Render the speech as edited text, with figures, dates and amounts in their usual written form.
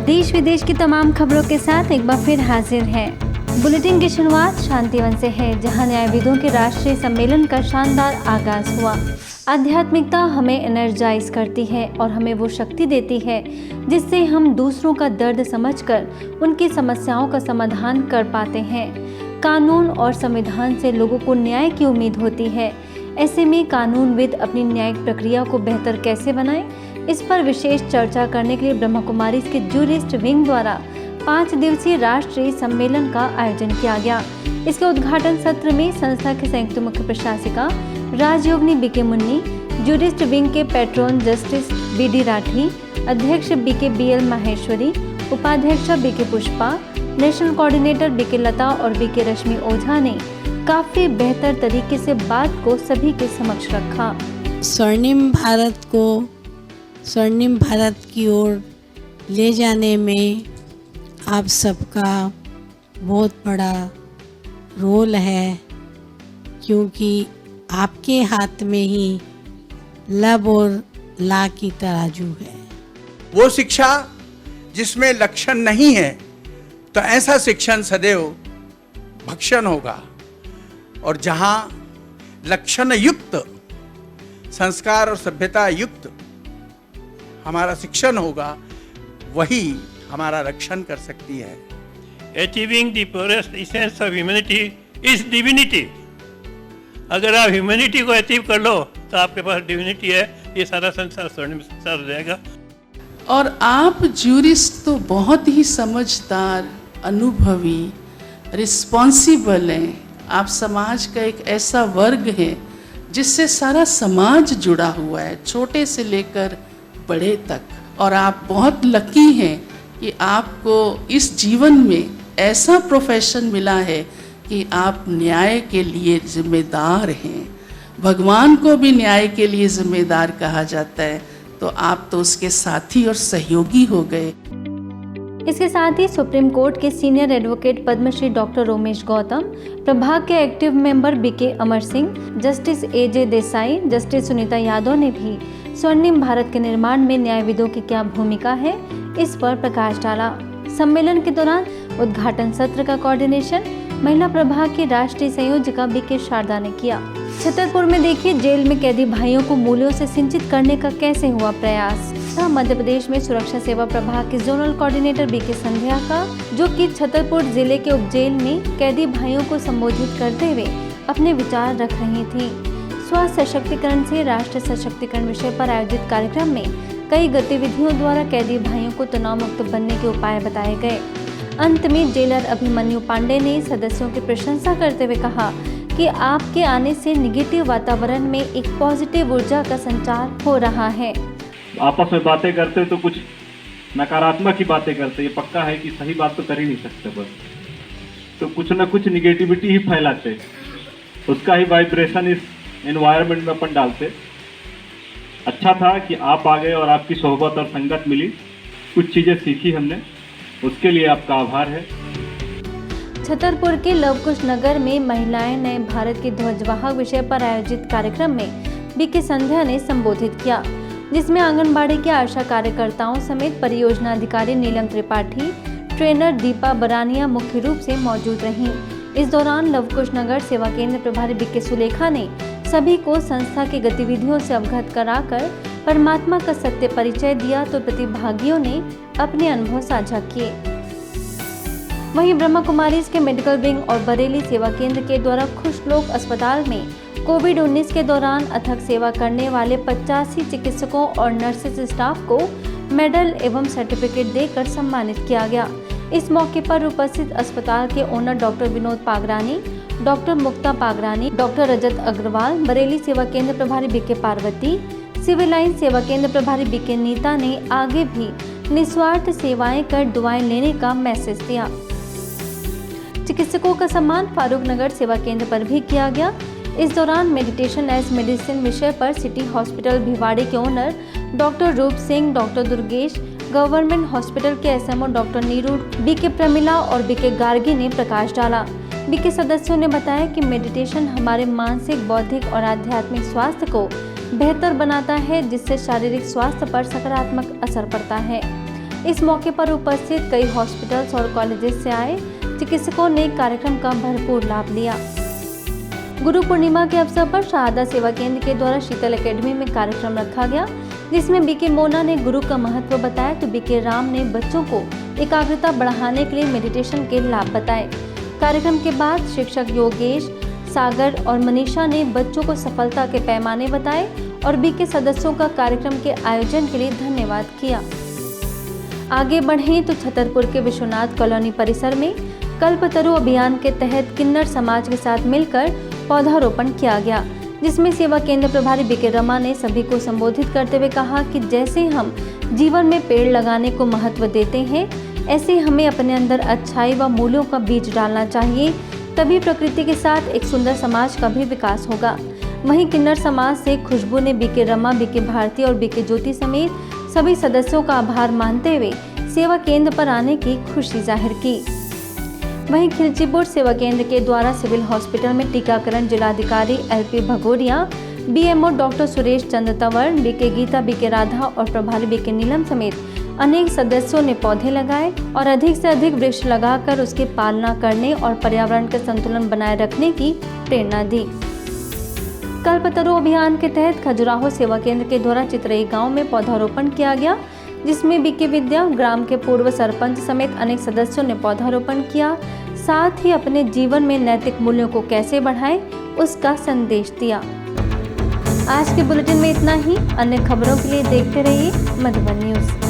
देश विदेश की तमाम खबरों के साथ एक बार फिर हाजिर है। बुलेटिन की शुरुआत शांतिवन से है, जहां न्यायविदों के राष्ट्रीय सम्मेलन का शानदार आगाज हुआ। आध्यात्मिकता हमें एनर्जाइज करती है और हमें वो शक्ति देती है जिससे हम दूसरों का दर्द समझकर उनकी समस्याओं का समाधान कर पाते हैं। कानून और संविधान से लोगों को न्याय की उम्मीद होती है। ऐसे में कानूनविद अपनी न्यायिक प्रक्रिया को बेहतर कैसे बनाएं, इस पर विशेष चर्चा करने के लिए ब्रह्मा कुमारीज के जूरिस्ट विंग द्वारा 5 दिवसीय राष्ट्रीय सम्मेलन का आयोजन किया गया। इसके उद्घाटन सत्र में संस्था के संयुक्त मुख्य प्रशासिका राजयोगिनी बीके मुन्नी, जूरिस्ट विंग के पैट्रन जस्टिस बीडी राठी, अध्यक्ष बीके बीएल माहेश्वरी, उपाध्यक्षा BK Pushpa, national coordinator BK Lata और बीके रश्मि ओझा ने काफी बेहतर तरीके से बात को सभी के समक्ष रखा। स्वर्णिम भारत की ओर ले जाने में आप सबका बहुत बड़ा रोल है, क्योंकि आपके हाथ में ही लब और ला की तराजू है। वो शिक्षा जिसमें लक्षण नहीं है, तो ऐसा शिक्षण सदैव भक्षण होगा, और जहाँ लक्षण युक्त संस्कार और सभ्यता युक्त हमारा शिक्षण होगा, वही हमारा रक्षण कर सकती है। Achieving the purest essence of humanity is divinity. अगर आप ह्यूमैनिटी को अचीव कर लो तो आपके पास डिविनिटी है। ये सारा संसार स्वर्णिम संसार हो जाएगा। और आप जूरिस्ट तो बहुत ही समझदार, अनुभवी, रिस्पॉन्सिबल हैं। आप समाज का एक ऐसा वर्ग है जिससे सारा समाज जुड़ा हुआ है, छोटे से लेकर बड़े तक। और आप बहुत लकी हैं कि आपको इस जीवन में ऐसा प्रोफेशन मिला है कि आप न्याय के लिए जिम्मेदार हैं। भगवान को भी न्याय के लिए जिम्मेदार कहा जाता है, तो आप तो उसके साथी और सहयोगी हो गए। इसके साथ ही सुप्रीम कोर्ट के senior advocate Padmashri doctor Romesh Gautam, प्रभाग के active member B K Amar Singh, justice A J Desai, justice Sunita Yadav ने भी स्वर्णिम भारत के निर्माण में न्यायविदों की क्या भूमिका है, इस पर प्रकाश डाला। सम्मेलन के दौरान उद्घाटन सत्र का कोऑर्डिनेशन महिला प्रभाग की राष्ट्रीय संयोजिका बीके शारदा ने किया। छतरपुर में देखिए, जेल में कैदी भाइयों को मूल्यों से सिंचित करने का कैसे हुआ प्रयास। मध्य प्रदेश में सुरक्षा सेवा प्रभाग के जोनल कोऑर्डिनेटर बीके संध्या का, जो कि छतरपुर जिले के उपजेल में कैदी भाइयों को संबोधित करते हुए अपने विचार रख रही थी। स्वास्थ्य सशक्तिकरण से राष्ट्र सशक्तिकरण विषय पर आयोजित कार्यक्रम में कई गतिविधियों द्वारा कैदी भाइयों को तनाव मुक्त बनने के उपाय बताए गए। अंत में जेलर अभिमन्यु पांडे ने सदस्यों की प्रशंसा करते हुए कहा कि आपके आने से निगेटिव वातावरण में एक पॉजिटिव ऊर्जा का संचार हो रहा है। आपस में बातें करते तो कुछ नकारात्मक ही बातें करते, ये पक्का है कि सही बात तो कर ही नहीं सकते, बस तो कुछ न कुछ निगेटिविटी ही फैलाते, उसका ही वाइब्रेशन इस एनवायरनमेंट में अपन डालते। अच्छा था कि आप आ गए और आपकी सोहबत और संगत मिली, कुछ चीज़ें सीखी हमने, उसके लिए आपका आभार है। छतरपुर के लवकुश नगर में महिलाएं नए भारत के ध्वजवाहक विषय पर आयोजित कार्यक्रम में बीके संध्या ने संबोधित किया, जिसमें आंगनबाड़ी के आशा कार्यकर्ताओं समेत परियोजना अधिकारी नीलम त्रिपाठी, ट्रेनर दीपा बरानिया मुख्य रूप से मौजूद रहीं। इस दौरान लवकुश नगर सेवा केंद्र प्रभारी बीके सुलेखा ने सभी को संस्था की गतिविधियों से अवगत कराकर परमात्मा का सत्य परिचय दिया, तो प्रतिभागियों ने अपने अनुभव साझा किए। वहीं ब्रह्मा कुमारीज के मेडिकल विंग और बरेली सेवा केंद्र के द्वारा खुश लोक अस्पताल में कोविड-19 के दौरान अथक सेवा करने वाले 85 चिकित्सकों और नर्सेस स्टाफ को मेडल एवं सर्टिफिकेट देकर सम्मानित किया गया। इस मौके पर उपस्थित अस्पताल के owner doctor Vinod Pagrani, doctor Mukta Pagrani, doctor Rajat Agrawal, Bareilly सेवा केंद्र प्रभारी बीके पार्वती, सिविल लाइन सेवा केंद्र प्रभारी बीके नीता ने आगे भी निस्वार्थ सेवाएं कर दुआएं लेने का मैसेज दिया। चिकित्सकों का सम्मान फारूक नगर सेवा केंद्र पर भी किया गया। इस दौरान मेडिटेशन एज मेडिसिन विषय पर सिटी हॉस्पिटल भिवाड़ी के owner doctor Roop Singh, doctor Durgesh, government hospital के SMO doctor Neeru, BK Pramila और बीके गार्गी ने प्रकाश डाला। बीके सदस्यों ने बताया कि मेडिटेशन हमारे मानसिक, बौद्धिक और आध्यात्मिक स्वास्थ्य को बेहतर बनाता है, जिससे शारीरिक स्वास्थ्य पर सकारात्मक असर पड़ता है। इस मौके पर उपस्थित कई हॉस्पिटल्स और कॉलेजेस से आए चिकित्सकों ने कार्यक्रम का भरपूर लाभ लिया। गुरु पूर्णिमा के अवसर पर शहादा सेवा केंद्र के द्वारा शीतल एकेडमी में कार्यक्रम रखा गया, जिसमें बीके मोना ने गुरु का महत्व बताया तो बीके राम ने बच्चों को एकाग्रता बढ़ाने के लिए मेडिटेशन के लाभ बताए। कार्यक्रम के बाद शिक्षक योगेश, सागर और मनीषा ने बच्चों को सफलता के पैमाने बताए और बीके सदस्यों का कार्यक्रम के आयोजन के लिए धन्यवाद किया। आगे बढ़ें तो छतरपुर के विश्वनाथ कॉलोनी परिसर में कल्पतरु अभियान के तहत किन्नर समाज के साथ मिलकर पौधारोपण किया गया, जिसमें सेवा केंद्र प्रभारी बीके रमा ने सभी को संबोधित करते हुए कहा कि जैसे हम जीवन में पेड़ लगाने को महत्व देते हैं, ऐसे हमें अपने अंदर अच्छाई व मूल्यों का बीज डालना चाहिए, तभी प्रकृति के साथ एक सुंदर समाज का भी विकास होगा। वहीं किन्नर समाज से खुशबू ने बीके रमा, बीके भारती और बीके ज्योति समेत सभी सदस्यों का आभार मानते हुए सेवा केंद्र पर आने की खुशी जाहिर की। वहीं खिलचीपुर सेवा केंद्र के द्वारा सिविल हॉस्पिटल में टीकाकरण जिलाधिकारी LP Bhagoria, BMO doctor Suresh Chandra Tanwar, BK Geeta, BK Radha और प्रभारी बीके नीलम समेत अनेक सदस्यों ने पौधे लगाए और अधिक से अधिक वृक्ष लगाकर उसकी पालना करने और पर्यावरण का संतुलन बनाए रखने की प्रेरणा दी। कल्पतरु अभियान के तहत खजुराहो सेवा केंद्र के द्वारा चितरई गांव में पौधारोपण किया गया, जिसमें बीके विद्या ग्राम के पूर्व सरपंच समेत अनेक सदस्यों ने पौधारोपण किया, साथ ही अपने जीवन में नैतिक मूल्यों को कैसे बढ़ाएं उसका संदेश दिया। आज के बुलेटिन में इतना ही। अन्य खबरों के लिए देखते रहिए मधुबन न्यूज़।